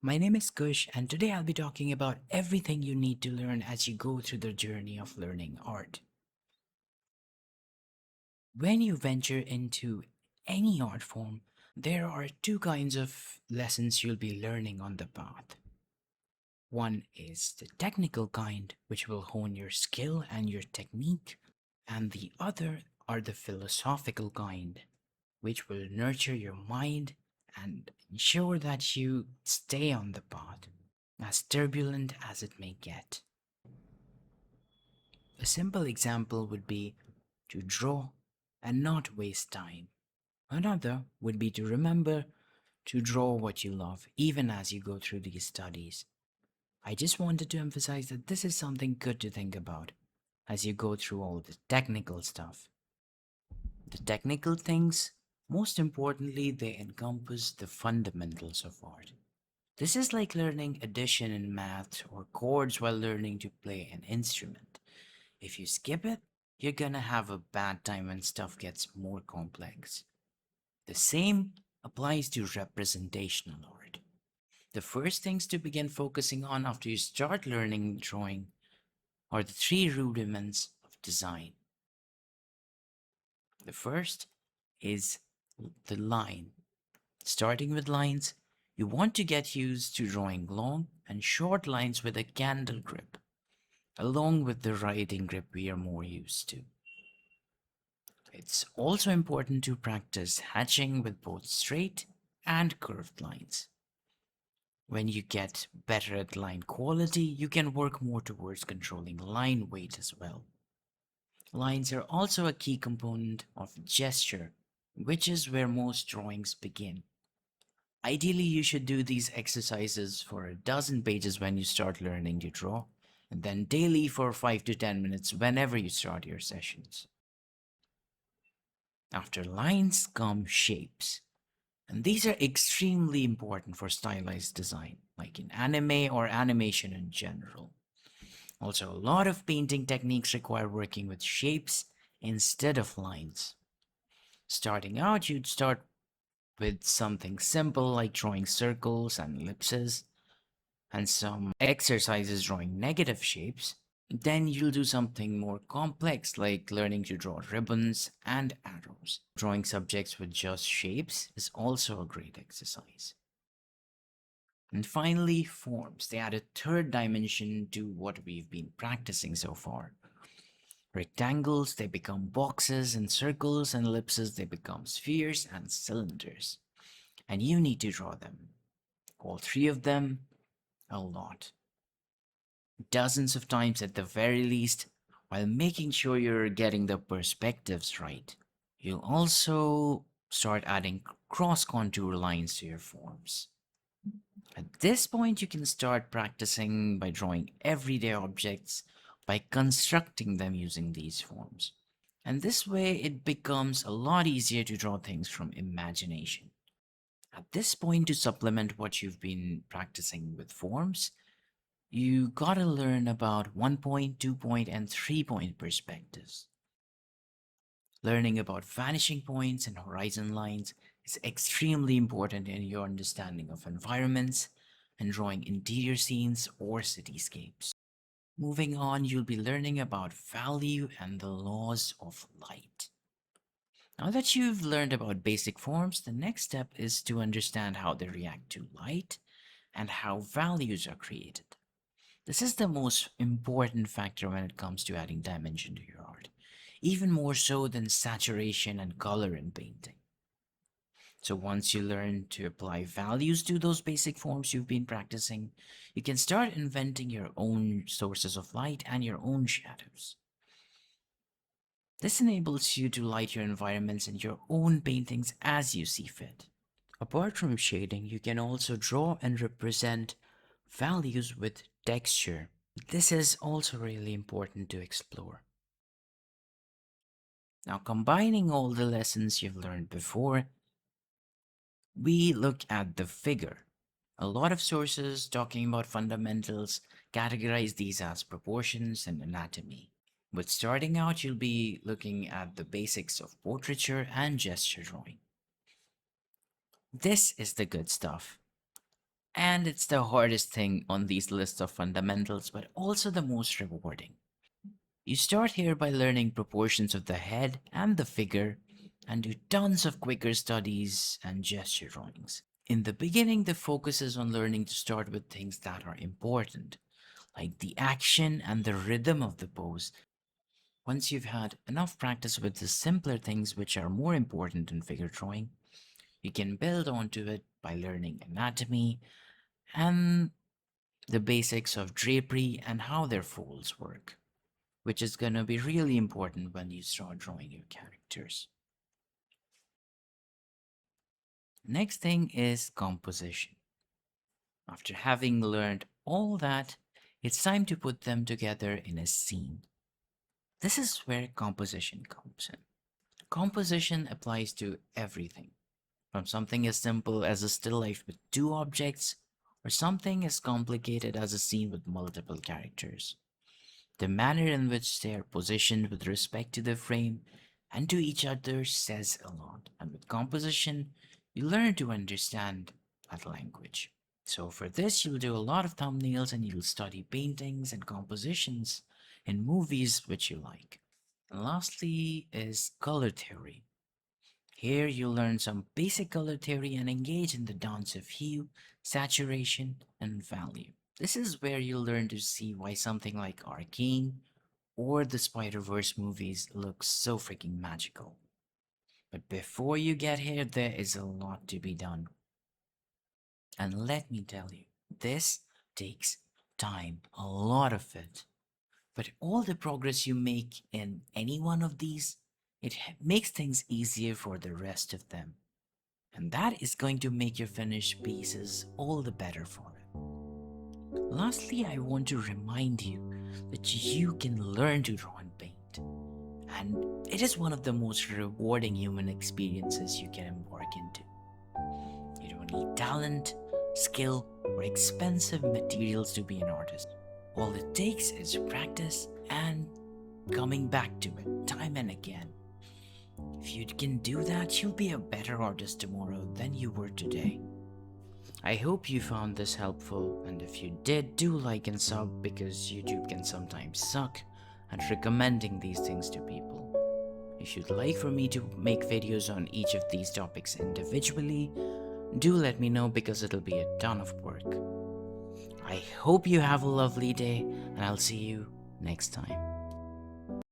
My name is Kush, and today I'll be talking about everything you need to learn as you go through the journey of learning art. When you venture into any art form, there are two kinds of lessons you'll be learning on the path. One is the technical kind, which will hone your skill and your technique, and the other are the philosophical kind, which will nurture your mind and ensure that you stay on the path, as turbulent as it may get. A simple example would be to draw and not waste time. Another would be to remember to draw what you love, even as you go through these studies. I just wanted to emphasize that this is something good to think about as you go through all the technical stuff. The technical things, most importantly, they encompass the fundamentals of art. This is like learning addition in math or chords while learning to play an instrument. If you skip it, you're gonna have a bad time when stuff gets more complex. The same applies to representational art. The first things to begin focusing on after you start learning drawing are the three rudiments of design. The first is the line. Starting with lines, you want to get used to drawing long and short lines with a candle grip, along with the writing grip we are more used to. It's also important to practice hatching with both straight and curved lines. When you get better at line quality, you can work more towards controlling line weight as well. Lines are also a key component of gesture, which is where most drawings begin. Ideally, you should do these exercises for a dozen pages when you start learning to draw, and then daily for 5 to 10 minutes whenever you start your sessions. After lines come shapes, and these are extremely important for stylized design, like in anime or animation in general. Also, a lot of painting techniques require working with shapes instead of lines. Starting out, you'd start with something simple like drawing circles and ellipses, and some exercises drawing negative shapes. Then you'll do something more complex like learning to draw ribbons and arrows. Drawing subjects with just shapes is also a great exercise. And finally, forms. They add a third dimension to what we've been practicing so far. Rectangles, they become boxes, and circles and ellipses, they become spheres and cylinders. And you need to draw them. All three of them, a lot. Dozens of times at the very least, while making sure you're getting the perspectives right. You'll also start adding cross contour lines to your forms. At this point, you can start practicing by drawing everyday objects by constructing them using these forms. And this way, it becomes a lot easier to draw things from imagination. At this point, to supplement what you've been practicing with forms, you gotta learn about 1 point, 2 point, and 3 point perspectives. Learning about vanishing points and horizon lines is extremely important in your understanding of environments and drawing interior scenes or cityscapes. Moving on, you'll be learning about value and the laws of light. Now that you've learned about basic forms, the next step is to understand how they react to light and how values are created. This is the most important factor when it comes to adding dimension to your art, even more so than saturation and color in painting. So once you learn to apply values to those basic forms you've been practicing, you can start inventing your own sources of light and your own shadows. This enables you to light your environments and your own paintings as you see fit. Apart from shading, you can also draw and represent values with texture. This is also really important to explore. Now, combining all the lessons you've learned before, we look at the figure. A lot of sources talking about fundamentals categorize these as proportions and anatomy. But starting out, you'll be looking at the basics of portraiture and gesture drawing. This is the good stuff. And it's the hardest thing on these lists of fundamentals, but also the most rewarding. You start here by learning proportions of the head and the figure, and do tons of quicker studies and gesture drawings. In the beginning, the focus is on learning to start with things that are important, like the action and the rhythm of the pose. Once you've had enough practice with the simpler things which are more important in figure drawing, you can build onto it by learning anatomy and the basics of drapery and how their folds work, which is going to be really important when you start drawing your characters. Next thing is composition. After having learned all that, it's time to put them together in a scene. This is where composition comes in. Composition applies to everything, from something as simple as a still life with two objects, or something as complicated as a scene with multiple characters. The manner in which they are positioned with respect to the frame and to each other says a lot. And with composition, you learn to understand that language. So for this, you'll do a lot of thumbnails and you'll study paintings and compositions in movies which you like. And lastly is color theory. Here you'll learn some basic color theory and engage in the dance of hue, saturation, and value. This is where you'll learn to see why something like Arcane or the Spider-Verse movies look so freaking magical. But before you get here, there is a lot to be done. And let me tell you, this takes time, a lot of it. But all the progress you make in any one of these, it makes things easier for the rest of them. And that is going to make your finished pieces all the better for it. Lastly, I want to remind you that you can learn to draw and paint. And it is one of the most rewarding human experiences you can embark into. You don't need talent, skill, or expensive materials to be an artist. All it takes is practice and coming back to it time and again. If you can do that, you'll be a better artist tomorrow than you were today. I hope you found this helpful, and if you did, do like and sub because YouTube can sometimes suck at recommending these things to people. If you'd like for me to make videos on each of these topics individually, do let me know because it'll be a ton of work. I hope you have a lovely day, and I'll see you next time.